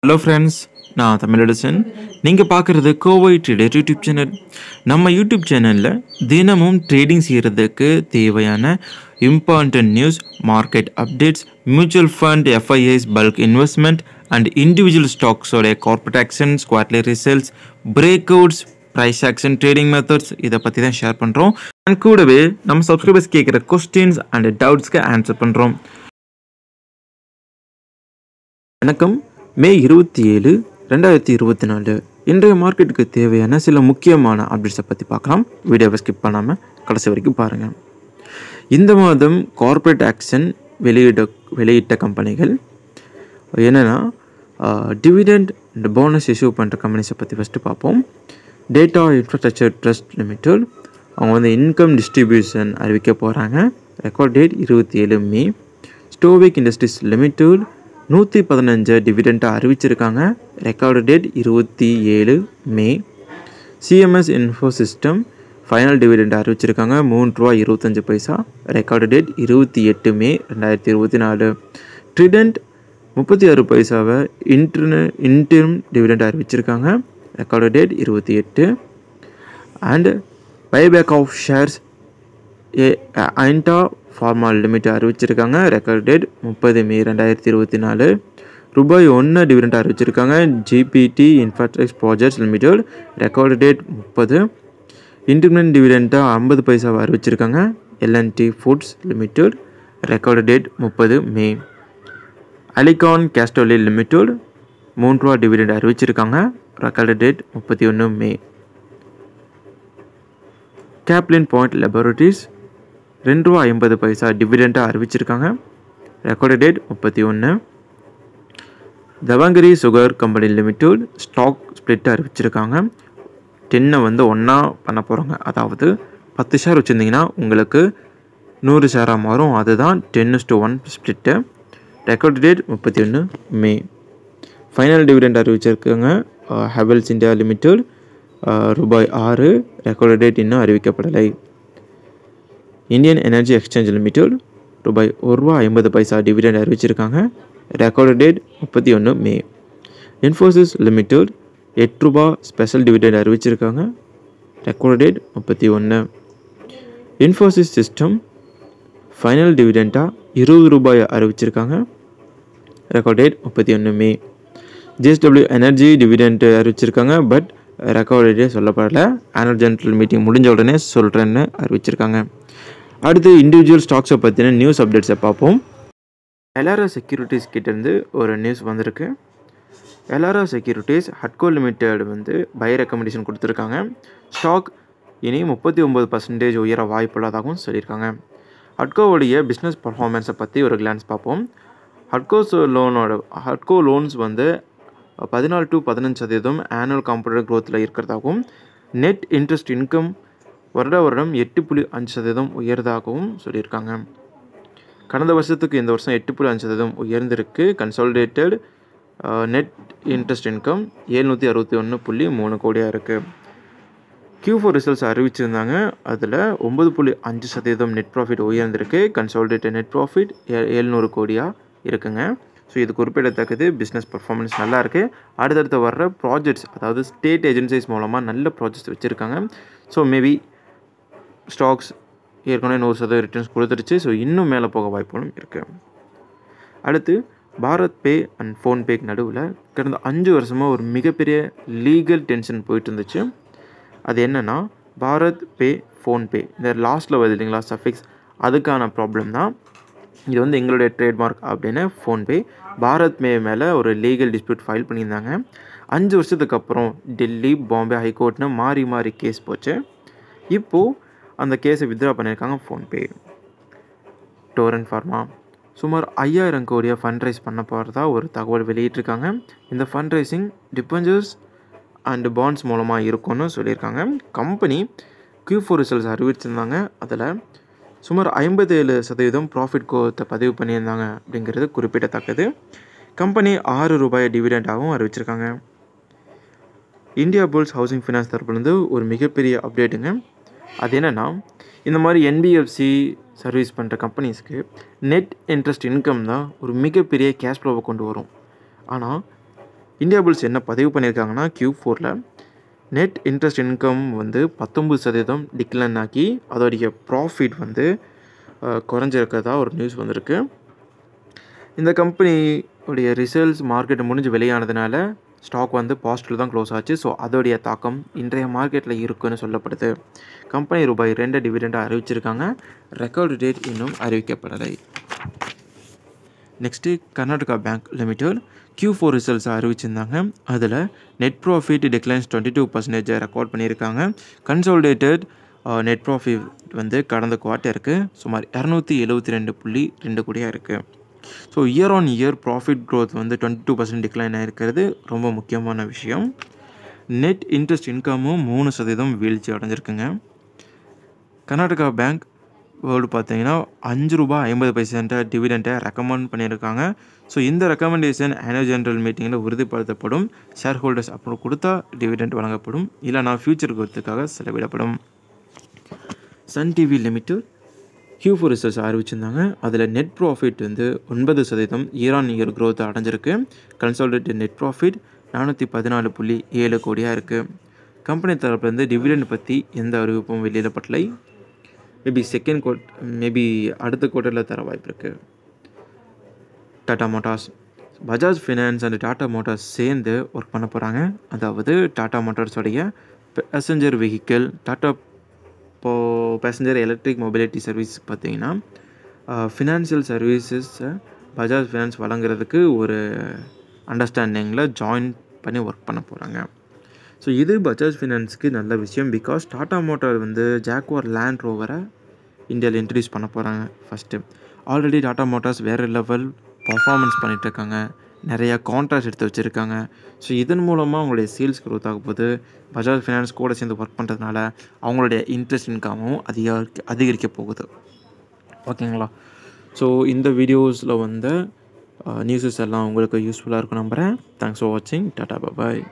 Hello friends, நான் தமிழரசன். நீங்கள் பார்க்குறது கோவை ட்ரேடர் யூடியூப் சேனல். நம்ம யூடியூப் சேனலில் தினமும் ட்ரேடிங் செய்கிறதுக்கு தேவையான important news, market updates, mutual fund, FIIs, bulk investment and individual ஸ்டாக்ஸோடைய corporate actions, quarterly results, breakouts, price action, trading methods இதை பற்றி தான் ஷேர் பண்ணுறோம். அண்ட் கூடவே நம்ம சப்ஸ்கிரைபர்ஸ் கேட்குற கொஸ்டின்ஸ் அண்ட் டவுட்ஸ்க்கு ஆன்சர் பண்ணுறோம். வணக்கம். மே 27, 2024 இன்றைய மார்க்கெட்டுக்கு தேவையான சில முக்கியமான அப்டேட்ஸை பற்றி பார்க்கலாம். வீடியோவை ஸ்கிப் பண்ணாமல் கடைசி வரைக்கும் பாருங்கள். இந்த மாதம் கார்ப்பரேட் ஆக்ஷன் வெளியிட்ட கம்பெனிகள் என்னென்னா, டிவிடெண்ட் அண்ட் போனஸ் இஷ்யூ பண்ணுற கம்பெனிஸை பற்றி ஃபஸ்ட்டு பார்ப்போம். டேட்டா இன்ஃப்ராஸ்ட்ரக்சர் ட்ரஸ்ட் லிமிடெட் அவங்க இன்கம் டிஸ்ட்ரிபியூஷன் அறிவிக்க போகிறாங்க. ரெக்கார்ட் டேட் 27 மே. ஸ்டோவிக் இண்டஸ்ட்ரீஸ் லிமிடெட் 115 டிவிடெண்ட்டாக அறிவிச்சிருக்காங்க. ரெக்கார்டு டேட் 27 மே. சிஎம்எஸ் இன்ஃபோசிஸ்டம் ஃபைனல் டிவிடெண்ட் அறிவிச்சிருக்காங்க ₹3.25. ரெக்கார்டு டேட் 28 மே 2024. ட்ரிடெண்ட் 36 பைசாவை இன்டர்ம் டிவிடெண்ட் அறிவிச்சிருக்காங்க. Record date 28. And buyback of shares Ajanta pharma limit அறிவிச்சிருக்காங்க. Record date 30 May 2024. ₹1 டிவிடெண்ட் அறிவிச்சிருக்காங்க. GPT infrastructure projects limited record date 30. Interim டிவிடெண்ட்டாக 50 பைசாவை அறிவிச்சிருக்காங்க. L and T foods limited record date 30 May. Alicon Castalloy limited ₹3 dividend அறிவிச்சிருக்காங்க. Record date 31 May. Caplin Point Laboratories ₹2.50 டிவிடெண்ட்டாக அறிவிச்சிருக்காங்க. Record date 31. Davangere sugar company limited stock split அறிவிச்சிருக்காங்க. 10 ஒன்றா பண்ண போகிறாங்க. அதாவது 10 ஷேர் வச்சுருந்தீங்கன்னா உங்களுக்கு 100 ஷேராக மாறும். அதுதான் 10:1 split. Record date 31 May. Final dividend அறிவிச்சிருக்காங்க. Havells India limited ₹6. Record date இன்னும் அறிவிக்கப்படலை. Indian energy exchange limited ₹1.50 dividend அறிவிச்சிருக்காங்க. Record date 31 May. Infosys limited ₹8 special dividend அறிவிச்சிருக்காங்க. Record date 31. Infosys system final டிவிடெண்ட்டாக ₹20 அறிவிச்சிருக்காங்க. Record date 31 May. JSW energy dividend அறிவிச்சிருக்காங்க. But record date சொல்லப்படலை. Annual general meeting முடிஞ்ச உடனே சொல்கிறேன்னு அறிவிச்சிருக்காங்க. அடுத்து இண்டிவிஜுவல் ஸ்டாக்ஸை பற்றின நியூஸ் அப்டேட்ஸை பார்ப்போம். எல்ஆர்ஆ செக்யூரிட்டிஸ் கிட்டேருந்து ஒரு நியூஸ் வந்திருக்கு. எல்ஆர்ஆ செக்யூரிட்டிஸ் ஹட்கோ லிமிடெட் பை ரெக்கமெண்டேஷன் கொடுத்துருக்காங்க. ஸ்டாக் இனி 39% உயர வாய்ப்புள்ளதாகவும் சொல்லியிருக்காங்க. ஹட்கோவுடைய பிஸ்னஸ் பர்ஃபார்மன்ஸை பற்றி ஒரு கிளான்ஸ் பார்ப்போம். ஹட்கோ லோன்ஸ் 14 to 15% ஆனுவல் காம்பவுண்ட் க்ரோத்தில் இருக்கிறதாகவும், நெட் இன்ட்ரெஸ்ட் இன்கம் வருடம் 8.5% உயர்ந்ததாகவும் சொல்லியிருக்காங்க. கடந்த வருஷத்துக்கு இந்த வருஷம் 8.5% உயர்ந்திருக்கு. கன்சாலிடேட்டட் நெட் இன்ட்ரெஸ்ட் இன்கம் 761.3 கோடியாக இருக்குது. Q4 ரிசல்ட்ஸ் அறிவிச்சிருந்தாங்க. அதில் 9.5% நெட் ப்ராஃபிட் உயர்ந்திருக்கு. கன்சாலிடேட்டட் நெட் ப்ராஃபிட் 700 கோடியாக இருக்குங்க. ஸோ இது குறிப்பிடத்தக்கது. பிஸ்னஸ் பர்ஃபார்மன்ஸ் நல்லா இருக்குது. அடுத்தடுத்து வர்ற ப்ராஜெக்ட்ஸ், அதாவது ஸ்டேட் ஏஜென்சிஸ் மூலமாக நல்ல ப்ராஜெக்ட்ஸ் வச்சுருக்காங்க. ஸோ மேபி ஸ்டாக்ஸ் ஏற்கனவே 100% ரிட்டர்ன்ஸ் கொடுத்துருச்சு. ஸோ இன்னும் மேலே போக வாய்ப்புகளும் இருக்குது. அடுத்து பாரத் பே அண்ட் ஃபோன்பேக்கு நடுவில் கடந்த 5 வருஷமாக ஒரு மிகப்பெரிய லீகல் டென்ஷன் போயிட்டு இருந்துச்சு. அது என்னென்னா, பாரத் பே ஃபோன்பே இந்த லாஸ்ட்டில் வருது இல்லைங்களா, சஃபிக்ஸ், அதுக்கான ப்ராப்ளம் தான். இது எங்களுடைய ட்ரேட்மார்க் அப்படின்னு ஃபோன்பே பாரத் பே மேலே ஒரு லீகல் டிஸ்பியூட் ஃபைல் பண்ணியிருந்தாங்க. 5 வருஷத்துக்கு அப்புறம் டெல்லி, பாம்பே ஹைகோர்ட்னு மாறி மாறி கேஸ் போச்சு. இப்போது அந்த கேஸை வித்ட்ரா பண்ணியிருக்காங்க ஃபோன்பே. டோரன் ஃபார்மா சுமார் 5000 கோடியாக ஃபண்ட் ரைஸ் பண்ண போகிறதா ஒரு தகவல் வெளியிட்டிருக்காங்க. இந்த fund raising debentures and bonds மூலமாக இருக்கும்னு சொல்லியிருக்காங்க. கம்பெனி Q4 ரிசல்ட்ஸ் அறிவிச்சிருந்தாங்க. அதில் சுமார் 57% ப்ராஃபிட் க்ரோத்தை பதிவு பண்ணியிருந்தாங்க அப்படிங்கிறது குறிப்பிடத்தக்கது. கம்பெனி ₹6 டிவிடெண்டாகவும் அறிவிச்சிருக்காங்க. இந்தியா புல்ஸ் ஹவுசிங் ஃபைனான்ஸ் தரப்புலேருந்து ஒரு மிகப்பெரிய அப்டேட்டுங்க. அது என்னென்னா, இந்த மாதிரி என்பிஎஃப்சி சர்வீஸ் பண்ணுற கம்பெனிஸ்க்கு நெட் இன்ட்ரெஸ்ட் இன்கம் தான் ஒரு மிகப்பெரிய கேஷ் ஃப்ளோவை கொண்டு வரும். ஆனால் இந்தியா புல்ஸ் என்ன பதிவு பண்ணியிருக்காங்கன்னா Q4ல் நெட் இன்ட்ரெஸ்ட் இன்கம் வந்து 19% டிக்ளைன் ஆகி அதோடைய ப்ராஃபிட் வந்து குறைஞ்சிருக்கிறதா ஒரு நியூஸ் வந்திருக்கு. இந்த கம்பெனி உடைய ரிசல்ட்ஸ் மார்க்கெட் முடிஞ்சு வெளியானதுனால ஸ்டாக் வந்து பாசிட்டிவ் தான் க்ளோஸ் ஆச்சு. ஸோ அதோடைய தாக்கம் இன்றைய மார்க்கெட்டில் இருக்குன்னு சொல்லப்படுது. கம்பெனி ரூபாய் 2 டிவிடெண்டாக அறிவிச்சிருக்காங்க. ரெக்கார்டு டேட் இன்னும் அறிவிக்கப்படலை. Next Karnataka bank limited Q4 ரிசல்ட்ஸை அறிவிச்சிருந்தாங்க. அதில் நெட் ப்ராஃபிட் டிக்ளைன்ஸ் 22% ரெக்கார்ட் பண்ணியிருக்காங்க. கன்சாலிடேட்டட் நெட் ப்ராஃபிட் வந்து கடந்த குவார்ட்டருக்கு சுமார் 272.2 கோடியாக இருக்குது. So year on year profit growth வந்து 22% டிக்ளைன் ஆகிருக்கிறது ரொம்ப முக்கியமான விஷயம். நெட் இன்ட்ரெஸ்ட் இன்கமும் 3% வீழ்ச்சி அடைஞ்சிருக்குங்க. கர்நாடகா பேங்க் வேர்ல்டு பார்த்தீங்கன்னா ₹5.50 டிவிடெண்ட்டை ரெக்கமெண்ட் பண்ணியிருக்காங்க. ஸோ இந்த ரெக்கமெண்டேஷன் ஆனுவல் ஜெனரல் மீட்டிங்கில் உறுதிப்படுத்தப்படும். ஷேர் ஹோல்டர்ஸ் அப்புறம் கொடுத்தா டிவிடெண்ட் வழங்கப்படும், இல்லைனா ஃபியூச்சர் குரோத்துக்காக செலவிடப்படும். Sun TV limited Q4 results அறிவிச்சிருந்தாங்க. அதில் நெட் ப்ராஃபிட் வந்து 9% இயர் ஆன் இயர் க்ரோத் அடைஞ்சிருக்கு. கன்சாலிடேட்டட் நெட் ப்ராஃபிட் 414.7 கோடியாக இருக்குது. கம்பெனி தரப்புலேருந்து டிவிடெண்ட் பற்றி எந்த அறிவிப்பும் வெளியிடப்படலை. மேபி அடுத்த குவார்ட்டரில் தர வாய்ப்பு இருக்குது. Tata Motors, Bajaj finance and Tata Motors சேர்ந்து ஒர்க் பண்ண போகிறாங்க. அதாவது டாடா மோட்டார்ஸோடைய passenger vehicle Tata passenger electric mobility service பார்த்தீங்கன்னா ஃபினான்ஷியல் சர்வீசஸை பஜாஜ் ஃபினான்ஸ் வழங்குறதுக்கு ஒரு அண்டர்ஸ்டாண்டிங்கில் ஜாயின் பண்ணி ஒர்க் பண்ண போகிறாங்க. ஸோ இது பஜாஜ் ஃபினான்ஸுக்கு நல்ல விஷயம். பிகாஸ் டாடா மோட்டார் வந்து ஜாக்வார் லேண்ட் ரோவரை இந்தியாவில் இன்ட்ரடியூஸ் பண்ண போகிறாங்க ஃபஸ்ட்டு. ஆல்ரெடி டாடா மோட்டார்ஸ் வேறு லெவல் பர்ஃபார்மன்ஸ் பண்ணிகிட்ருக்காங்க, நிறையா கான்ட்ராக்ட்ஸ் எடுத்து வச்சுருக்காங்க. ஸோ இதன் மூலமாக அவங்களுடைய சேல்ஸ் க்ரோத் ஆகும் போது பஜாஜ் ஃபினான்ஸ் கூட சேர்ந்து ஒர்க் பண்ணுறதுனால அவங்களுடைய இன்ட்ரெஸ்ட் இன்கமும் அதிகரிக்க போகுது. ஓகேங்களா? ஸோ இந்த வீடியோஸில் வந்த நியூஸஸ் எல்லாம் உங்களுக்கு யூஸ்ஃபுல்லாக இருக்கும் நம்புகிறேன். தேங்க்ஸ் ஃபார் வாட்சிங். டாடா பாய்.